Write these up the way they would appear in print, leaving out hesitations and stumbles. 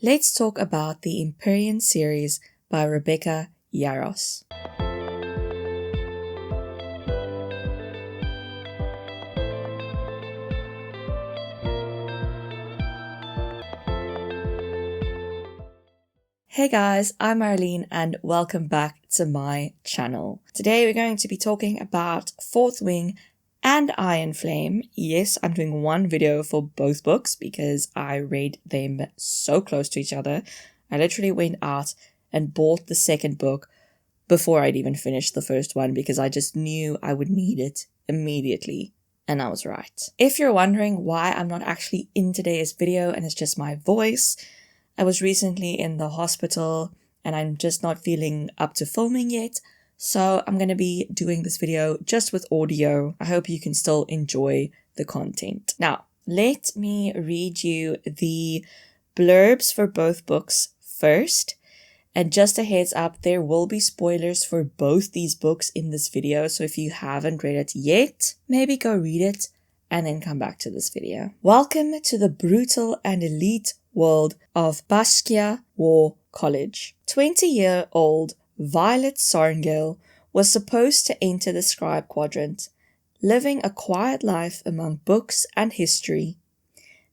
Let's talk about the Empyrean Series by Rebecca Yarros. Hey guys, I'm Marlene and welcome back to my channel. Today we're going to be talking about Fourth Wing and Iron Flame. Yes, I'm doing one video for both books because I read them so close to each other. I literally went out and bought the second book before I'd even finished the first one because I just knew I would need it immediately. And I was right. If you're wondering why I'm not actually in today's video and it's just my voice, I was recently in the hospital and I'm just not feeling up to filming yet. So I'm going to be doing this video just with audio. I hope you can still enjoy the content. Now, let me read you the blurbs for both books first. And just a heads up, there will be spoilers for both these books in this video. So if you haven't read it yet, maybe go read it and then come back to this video. Welcome to the brutal and elite world of Baskia War College. 20-year-old Violet Sorrengail was supposed to enter the scribe quadrant, living a quiet life among books and history.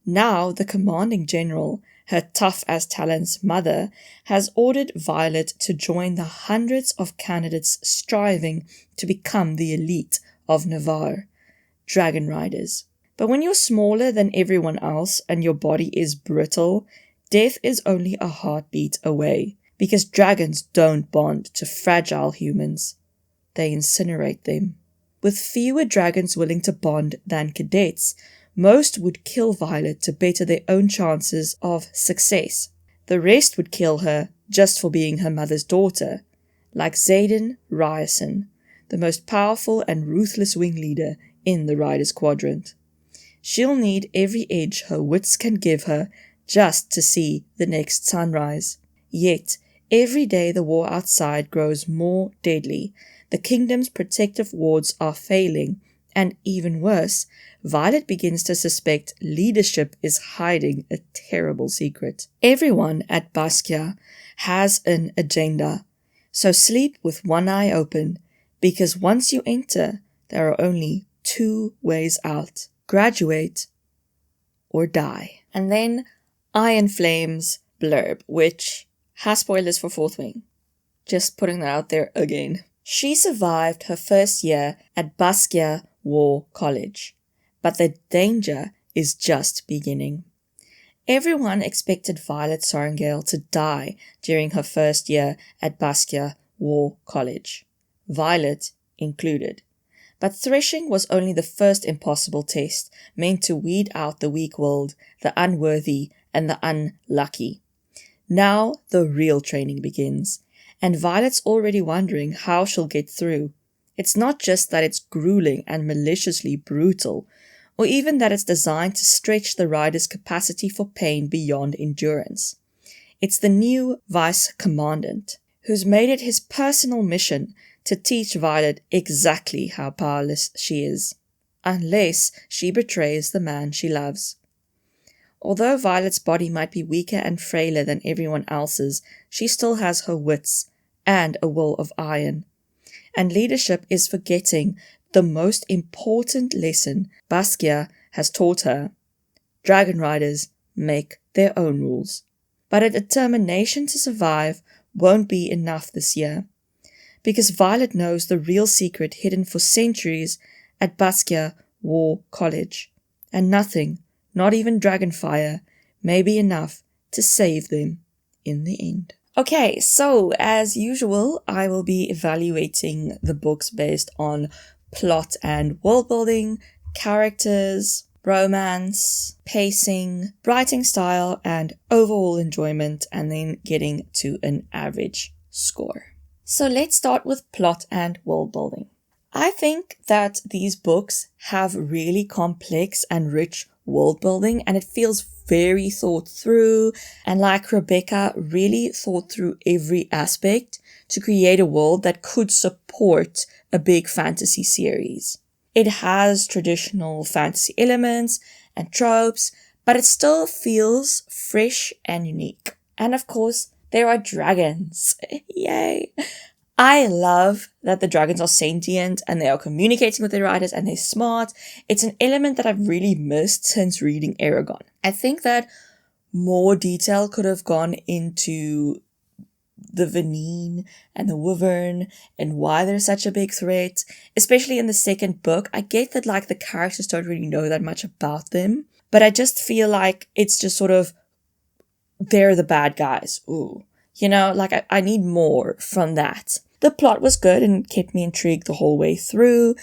Now the commanding general, her tough-as-talons mother, has ordered Violet to join the hundreds of candidates striving to become the elite of Navarre, dragon riders. But when you're smaller than everyone else and your body is brittle, death is only a heartbeat away, because dragons don't bond to fragile humans. They incinerate them. With fewer dragons willing to bond than cadets, most would kill Violet to better their own chances of success. The rest would kill her just for being her mother's daughter, like Xaden Ryerson, the most powerful and ruthless wing leader in the Riders Quadrant. She'll need every edge her wits can give her just to see the next sunrise. Yet, every day the war outside grows more deadly. The kingdom's protective wards are failing, and even worse, Violet begins to suspect leadership is hiding a terrible secret. Everyone at Baskia has an agenda, so sleep with one eye open, because once you enter, there are only two ways out. Graduate or die. And then Iron Flame's blurb, which has spoilers for Fourth Wing. Just putting that out there again. She survived her first year at Baskia War College, but the danger is just beginning. Everyone expected Violet Sorrengail to die during her first year at Baskia War College, Violet included. But threshing was only the first impossible test, meant to weed out the weak-willed, the unworthy, and the unlucky. Now the real training begins, and Violet's already wondering how she'll get through. It's not just that it's grueling and maliciously brutal, or even that it's designed to stretch the rider's capacity for pain beyond endurance. It's the new vice commandant, who's made it his personal mission to teach Violet exactly how powerless she is, unless she betrays the man she loves. Although Violet's body might be weaker and frailer than everyone else's, she still has her wits and a will of iron. And leadership is forgetting the most important lesson Baskia has taught her. Dragon riders make their own rules. But a determination to survive won't be enough this year, because Violet knows the real secret hidden for centuries at Baskia War College, and nothing, not even dragonfire, may be enough to save them in the end. Okay, so as usual, I will be evaluating the books based on plot and world building, characters, romance, pacing, writing style, and overall enjoyment, and then getting to an average score. So let's start with plot and world building. I think that these books have really complex and rich world building, and it feels very thought through, and like Rebecca really thought through every aspect to create a world that could support a big fantasy series. It has traditional fantasy elements and tropes, but it still feels fresh and unique. And of course, there are dragons. Yay! I love that the dragons are sentient and they are communicating with their riders and they're smart. It's an element that I've really missed since reading Aragon. I think that more detail could have gone into the Vanine and the Wyvern and why they're such a big threat, especially in the second book. I get that like the characters don't really know that much about them, but I just feel like it's just sort of, they're the bad guys. Ooh. You know, like I need more from that. The plot was good and kept me intrigued the whole way through.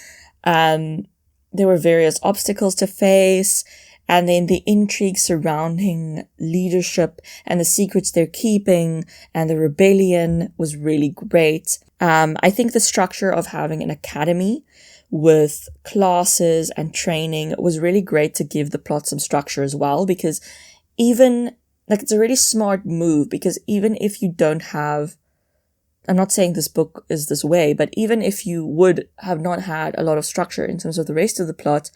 There were various obstacles to face, and then the intrigue surrounding leadership and the secrets they're keeping and the rebellion was really great. I think the structure of having an academy with classes and training was really great to give the plot some structure as well, because it's a really smart move, because even if you don't have, I'm not saying this book is this way, but even if you would have not had a lot of structure in terms of the rest of the plot,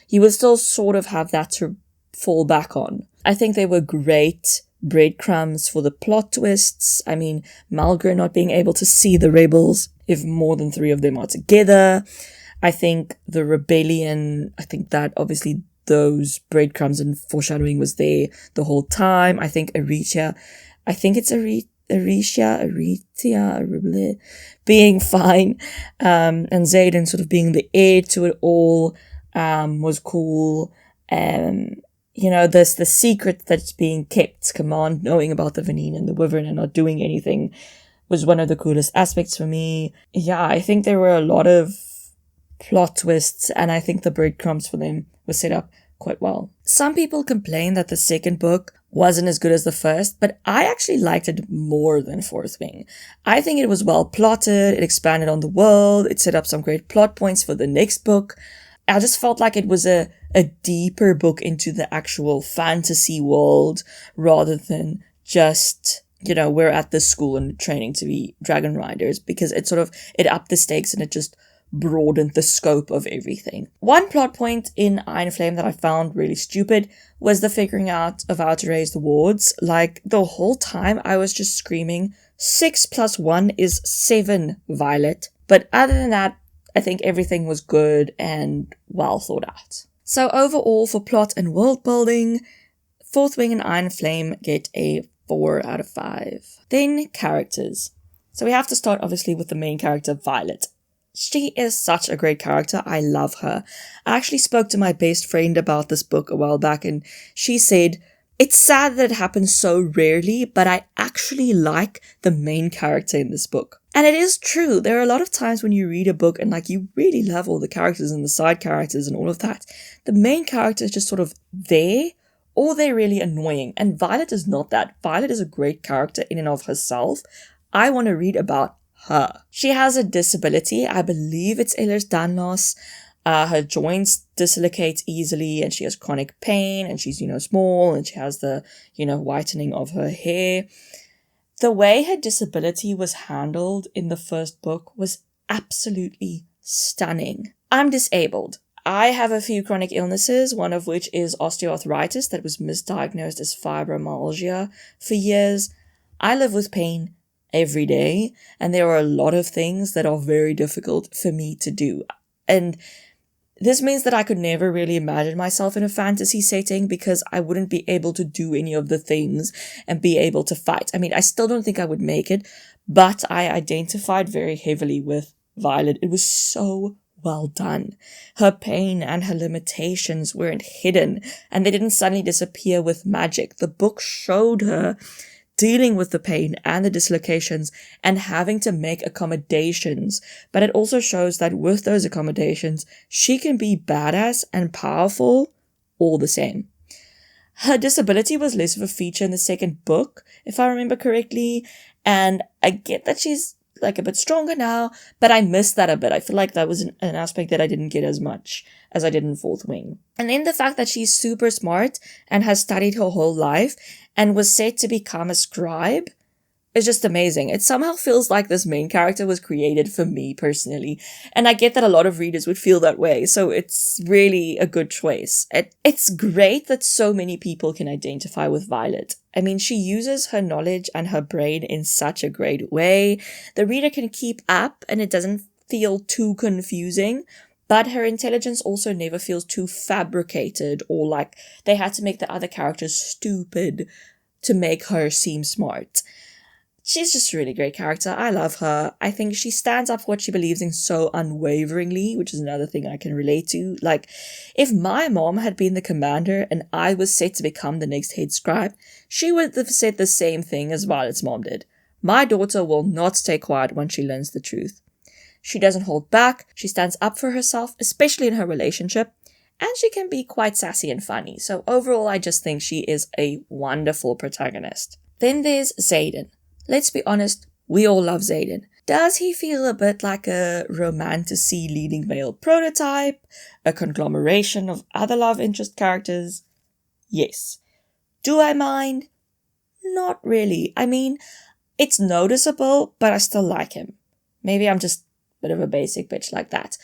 you would still sort of have that to fall back on. I think they were great breadcrumbs for the plot twists. I mean, Malgr not being able to see the rebels if more than 3 of them are together. I think the rebellion, I think that obviously those breadcrumbs and foreshadowing was there the whole time. I think Aritia being fine, and Xaden sort of being the heir to it all, was cool. There's the secret that's being kept, Command knowing about the Vanine and the Wyvern and not doing anything was one of the coolest aspects for me. Yeah, I think there were a lot of plot twists, and I think the breadcrumbs for them were set up quite well. Some people complain that the second book wasn't as good as the first, but I actually liked it more than Fourth Wing. I think it was well plotted, it expanded on the world, it set up some great plot points for the next book. I just felt like it was a deeper book into the actual fantasy world rather than just, we're at this school and training to be dragon riders, because it upped the stakes and it just broadened the scope of everything. One plot point in Iron Flame that I found really stupid was the figuring out of how to raise the wards. Like, the whole time I was just screaming, 6 + 1 is 7, Violet. But other than that, I think everything was good and well thought out. So overall, for plot and world building, Fourth Wing and Iron Flame get a 4 out of 5. Then characters. So we have to start obviously with the main character, Violet. She is such a great character. I love her. I actually spoke to my best friend about this book a while back, and she said, it's sad that it happens so rarely, but I actually like the main character in this book. And it is true. There are a lot of times when you read a book and you really love all the characters and the side characters and all of that. The main character is just sort of there, or they're really annoying. And Violet is not that. Violet is a great character in and of herself. I want to read about her. She has a disability. I believe it's Ehlers-Danlos. Her joints dislocate easily and she has chronic pain and she's, small and she has the, whitening of her hair. The way her disability was handled in the first book was absolutely stunning. I'm disabled. I have a few chronic illnesses, one of which is osteoarthritis that was misdiagnosed as fibromyalgia for years. I live with pain every day, and there are a lot of things that are very difficult for me to do. And this means that I could never really imagine myself in a fantasy setting because I wouldn't be able to do any of the things and be able to fight. I mean, I still don't think I would make it, but I identified very heavily with Violet. It was so well done. Her pain and her limitations weren't hidden, and they didn't suddenly disappear with magic. The book showed her dealing with the pain and the dislocations and having to make accommodations. But it also shows that with those accommodations, she can be badass and powerful all the same. Her disability was less of a feature in the second book, if I remember correctly. And I get that she's a bit stronger now, but I missed that a bit. I feel like that was an aspect that I didn't get as much as I did in Fourth Wing. And then the fact that she's super smart and has studied her whole life and was set to become a scribe, is just amazing. It somehow feels like this main character was created for me personally. And I get that a lot of readers would feel that way. So it's really a good choice. It's great that so many people can identify with Violet. I mean, she uses her knowledge and her brain in such a great way. The reader can keep up and it doesn't feel too confusing. But her intelligence also never feels too fabricated or like they had to make the other characters stupid to make her seem smart. She's just a really great character. I love her. I think she stands up for what she believes in so unwaveringly, which is another thing I can relate to. Like, if my mom had been the commander and I was set to become the next head scribe, she would have said the same thing as Violet's mom did. My daughter will not stay quiet when she learns the truth. She doesn't hold back. She stands up for herself, especially in her relationship. And she can be quite sassy and funny. So overall, I just think she is a wonderful protagonist. Then there's Xaden. Let's be honest, we all love Xaden. Does he feel a bit like a romantasy leading male prototype? A conglomeration of other love interest characters? Yes. Do I mind? Not really. I mean, it's noticeable, but I still like him. Maybe I'm just a bit of a basic bitch like that.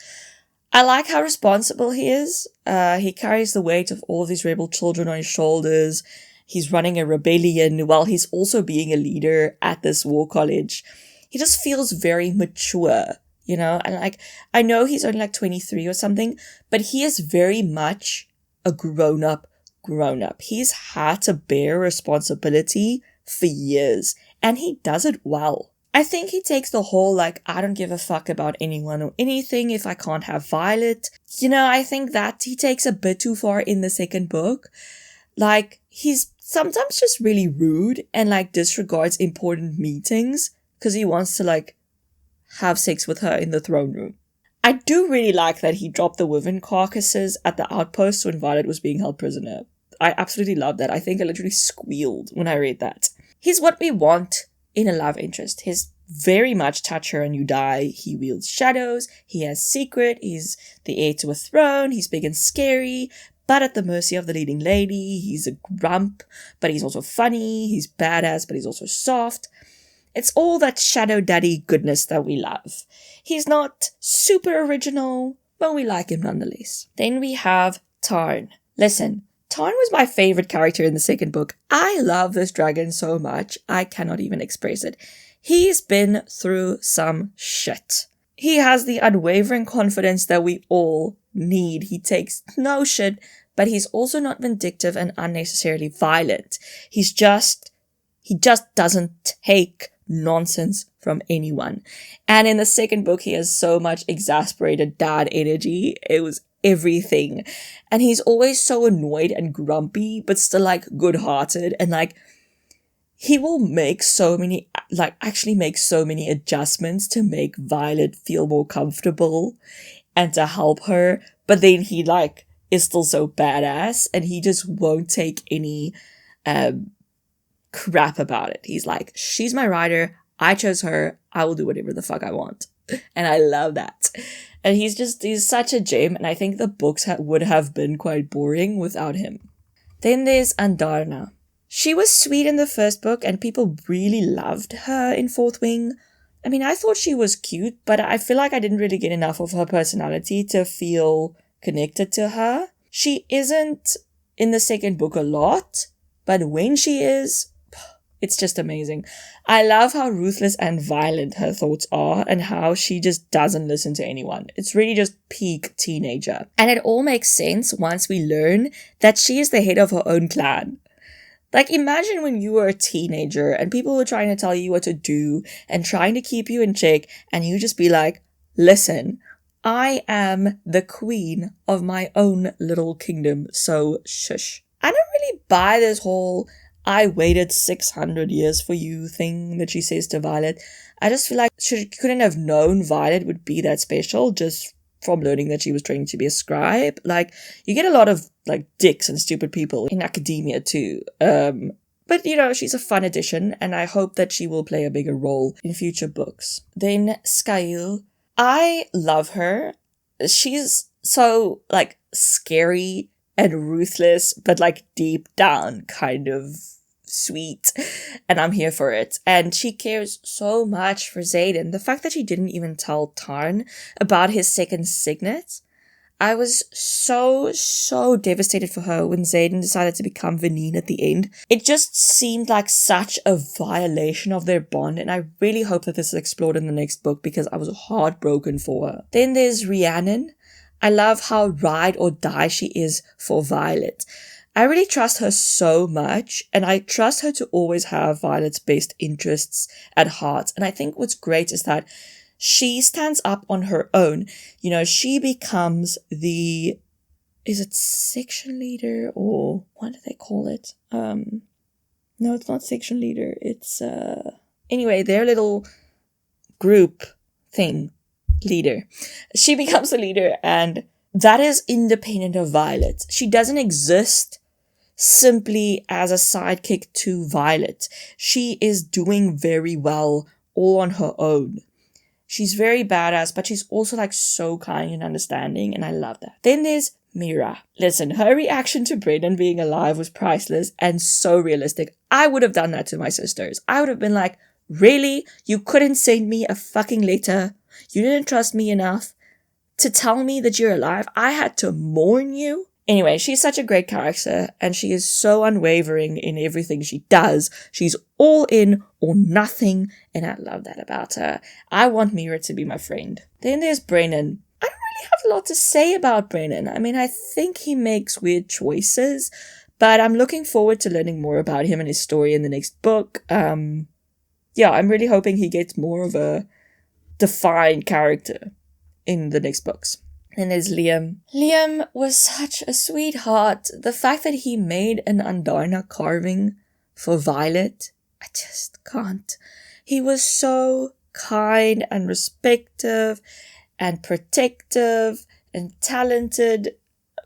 I like how responsible he is. He carries the weight of all of these rebel children on his shoulders. He's running a rebellion while he's also being a leader at this war college. He just feels very mature, you know? And like, I know he's only like 23 or something, but he is very much a grown-up. He's had to bear responsibility for years, and he does it well. I think he takes the whole, like, I don't give a fuck about anyone or anything if I can't have Violet. You know, I think that he takes a bit too far in the second book. Like, he's sometimes just really rude and like disregards important meetings because he wants to like have sex with her in the throne room. I do really like that he dropped the wyvern carcasses at the outpost when Violet was being held prisoner. I absolutely love that. I think I literally squealed when I read that. He's what we want in a love interest. He's very much touch her and you die. He wields shadows. He has secret. He's the heir to a throne. He's big and scary, but at the mercy of the leading lady. He's a grump, but he's also funny. He's badass, but he's also soft. It's all that shadow daddy goodness that we love. He's not super original, but we like him nonetheless. Then we have Tarn. Listen, Tarn was my favorite character in the second book. I love this dragon so much, I cannot even express it. He's been through some shit. He has the unwavering confidence that we all need. He takes no shit, but he's also not vindictive and unnecessarily violent. He just doesn't take nonsense from anyone. And in the second book, he has so much exasperated dad energy. It was everything. And he's always so annoyed and grumpy, but still like good-hearted. And like, he will make so many adjustments to make Violet feel more comfortable and to help her. But then he like is still so badass and he just won't take any crap about it. He's like, she's my rider. I chose her. I will do whatever the fuck I want. And I love that. And he's such a gem. And I think the books would have been quite boring without him. Then there's Andarna. She was sweet in the first book and people really loved her in Fourth Wing. I mean, I thought she was cute, but I feel like I didn't really get enough of her personality to feel connected to her. She isn't in the second book a lot, but when she is, it's just amazing. I love how ruthless and violent her thoughts are and how she just doesn't listen to anyone. It's really just peak teenager. And it all makes sense once we learn that she is the head of her own clan. Like, imagine when you were a teenager and people were trying to tell you what to do and trying to keep you in check and you just be like, listen, I am the queen of my own little kingdom, so shush. I don't really buy this whole I waited 600 years for you thing that she says to Violet. I just feel like she couldn't have known Violet would be that special just from learning that she was training to be a scribe. Like, you get a lot of like dicks and stupid people in academia too. But you know, she's a fun addition and I hope that she will play a bigger role in future books. Then Skail. I love her. She's so like scary and ruthless, but like deep down kind of sweet, and I'm here for it. And she cares so much for Xaden. The fact that she didn't even tell Tarn about his second signet, I was so devastated for her when Xaden decided to become Vanine at the end. It just seemed like such a violation of their bond, and I really hope that this is explored in the next book because I was heartbroken for her. Then there's Rhiannon. I love how ride or die she is for Violet. I really trust her so much, and I trust her to always have Violet's best interests at heart. And I think what's great is that she stands up on her own. You know, she becomes is it section leader, or what do they call it? No, it's not section leader. It's, anyway, their little group thing, leader. She becomes a leader, and that is independent of Violet. She doesn't exist simply as a sidekick to Violet. She is doing very well all on her own. She's very badass, but she's also like so kind and understanding, and I love that. Then there's Mira. Listen, her reaction to Brennan being alive was priceless and so realistic. I would have done that to my sisters. I would have been like, really? You couldn't send me a fucking letter? You didn't trust me enough to tell me that you're alive? I had to mourn you? Anyway, she's such a great character, and she is so unwavering in everything she does. She's all in or nothing, and I love that about her. I want Mira to be my friend. Then there's Brennan. I don't really have a lot to say about Brennan. I mean, I think he makes weird choices, but I'm looking forward to learning more about him and his story in the next book. I'm really hoping he gets more of a defined character in the next books. And there's Liam. Liam was such a sweetheart. The fact that he made an Andarna carving for Violet, I just can't. He was so kind and respectful and protective and talented.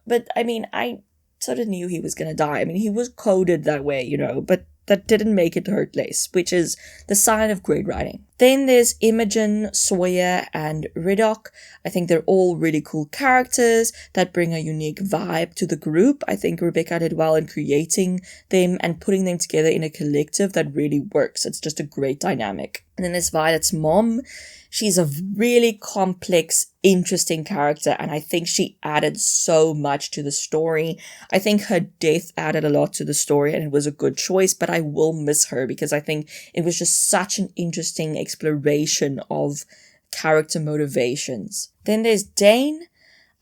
But I mean, I sort of knew he was going to die. I mean, he was coded that way, you know, but that didn't make it hurt less, which is the sign of great writing. Then there's Imogen, Sawyer, and Riddoch. I think they're all really cool characters that bring a unique vibe to the group. I think Rebecca did well in creating them and putting them together in a collective that really works. It's just a great dynamic. And then there's Violet's mom. She's a really complex, interesting character, and I think she added so much to the story. I think her death added a lot to the story, and it was a good choice, but I will miss her because I think it was just such an interesting exploration of character motivations. Then there's Dane.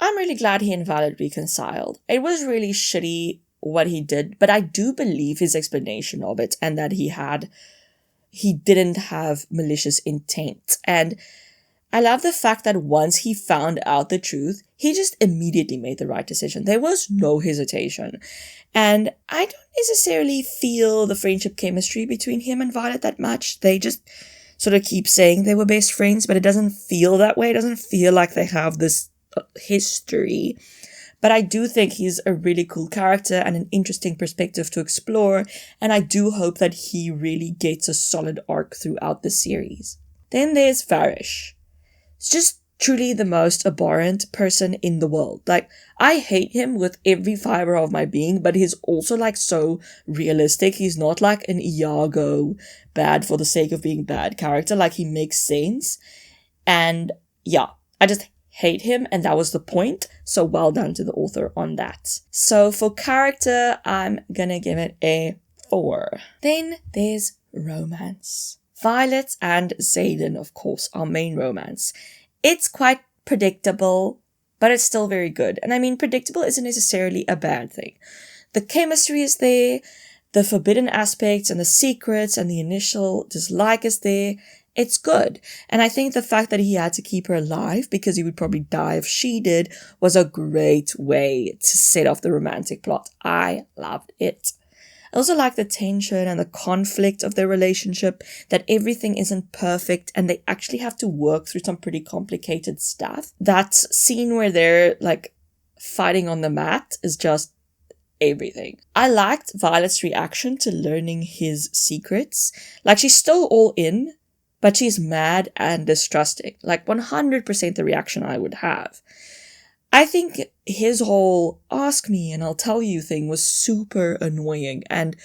I'm really glad he and Violet reconciled. It was really shitty what he did, but I do believe his explanation of it and that he didn't have malicious intent. And I love the fact that once he found out the truth, he just immediately made the right decision. There was no hesitation. And I don't necessarily feel the friendship chemistry between him and Violet that much. They just sort of keep saying they were best friends, but it doesn't feel that way. It doesn't feel like they have this history. But I do think he's a really cool character and an interesting perspective to explore, and I do hope that he really gets a solid arc throughout the series. Then there's Varish. He's just truly the most abhorrent person in the world. Like, I hate him with every fiber of my being, but he's also like so realistic. He's not like an Iago bad for the sake of being bad character. Like, he makes sense. And yeah, I just hate him, and that was the point. So well done to the author on that. So for character, I'm gonna give it a 4. Then there's romance. Violet and Xaden, of course, our main romance. It's quite predictable, but it's still very good. And I mean, predictable isn't necessarily a bad thing. The chemistry is there, the forbidden aspects and the secrets and the initial dislike is there. It's good. And I think the fact that he had to keep her alive because he would probably die if she did was a great way to set off the romantic plot. I loved it. I also like the tension and the conflict of their relationship, that everything isn't perfect and they actually have to work through some pretty complicated stuff. That scene where they're like fighting on the mat is just everything. I liked Violet's reaction to learning his secrets. Like, she's still all in, but she's mad and distrusting. Like 100% the reaction I would have. I think his whole ask me and I'll tell you thing was super annoying. And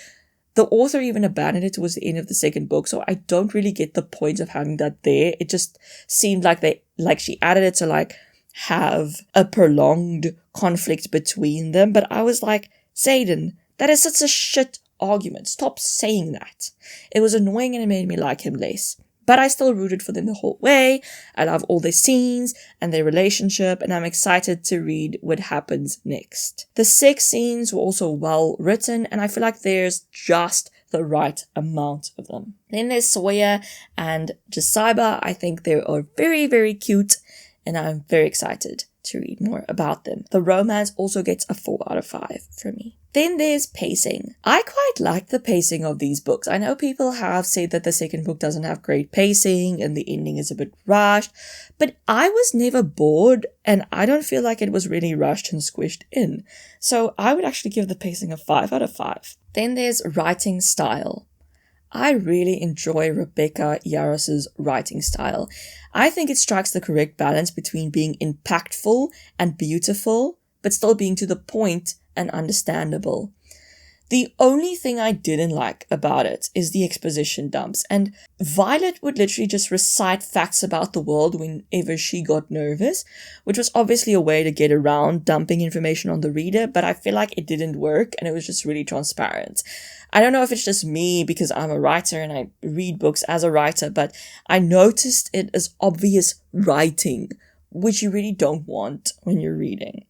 The author even abandoned it towards the end of the second book, so I don't really get the point of having that there. It just seemed like she added it to like have a prolonged conflict between them, but I was like, Xaden, that is such a shit argument. Stop saying that. It was annoying and it made me like him less. But I still rooted for them the whole way. I love all their scenes and their relationship, and I'm excited to read what happens next. The sex scenes were also well written, and I feel like there's just the right amount of them. Then there's Sawyer and Jasiba. I think they are very, very cute, and I'm very excited to read more about them. The romance also gets a 4 out of 5 from me. Then there's pacing. I quite like the pacing of these books. I know people have said that the second book doesn't have great pacing and the ending is a bit rushed, but I was never bored and I don't feel like it was really rushed and squished in. So I would actually give the pacing a 5 out of 5. Then there's writing style. I really enjoy Rebecca Yarros' writing style. I think it strikes the correct balance between being impactful and beautiful, but still being to the point and understandable. The only thing I didn't like about it is the exposition dumps, and Violet would literally just recite facts about the world whenever she got nervous, which was obviously a way to get around dumping information on the reader, but I feel like it didn't work and it was just really transparent. I don't know if it's just me because I'm a writer and I read books as a writer, but I noticed it as obvious writing, which you really don't want when you're reading.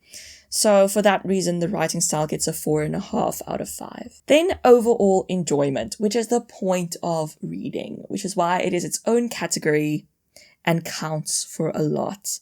So for that reason, the writing style gets a 4.5 out of 5. Then overall enjoyment, which is the point of reading, which is why it is its own category and counts for a lot.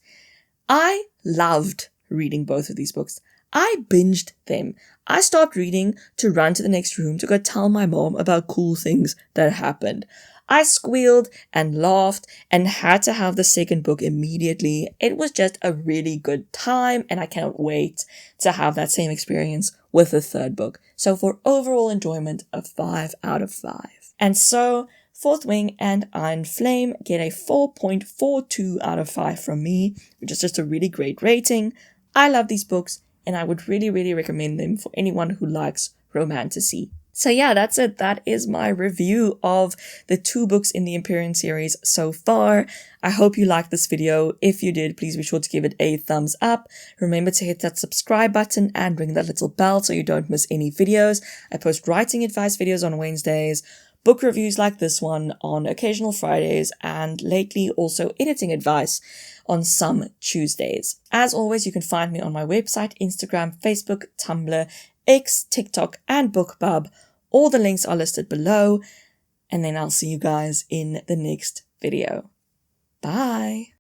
I loved reading both of these books. I binged them. I stopped reading to run to the next room to go tell my mom about cool things that happened. I squealed and laughed and had to have the second book immediately. It was just a really good time and I cannot wait to have that same experience with the third book. So for overall enjoyment, a 5 out of 5. And so Fourth Wing and Iron Flame get a 4.42 out of 5 from me, which is just a really great rating. I love these books and I would really, really recommend them for anyone who likes romantasy. So yeah, that's it. That is my review of the 2 books in the Empyrean series so far. I hope you liked this video. If you did, please be sure to give it a thumbs up. Remember to hit that subscribe button and ring that little bell so you don't miss any videos. I post writing advice videos on Wednesdays, book reviews like this one on occasional Fridays, and lately also editing advice on some Tuesdays. As always, you can find me on my website, Instagram, Facebook, Tumblr, X, TikTok, and BookBub. All the links are listed below, and then I'll see you guys in the next video. Bye!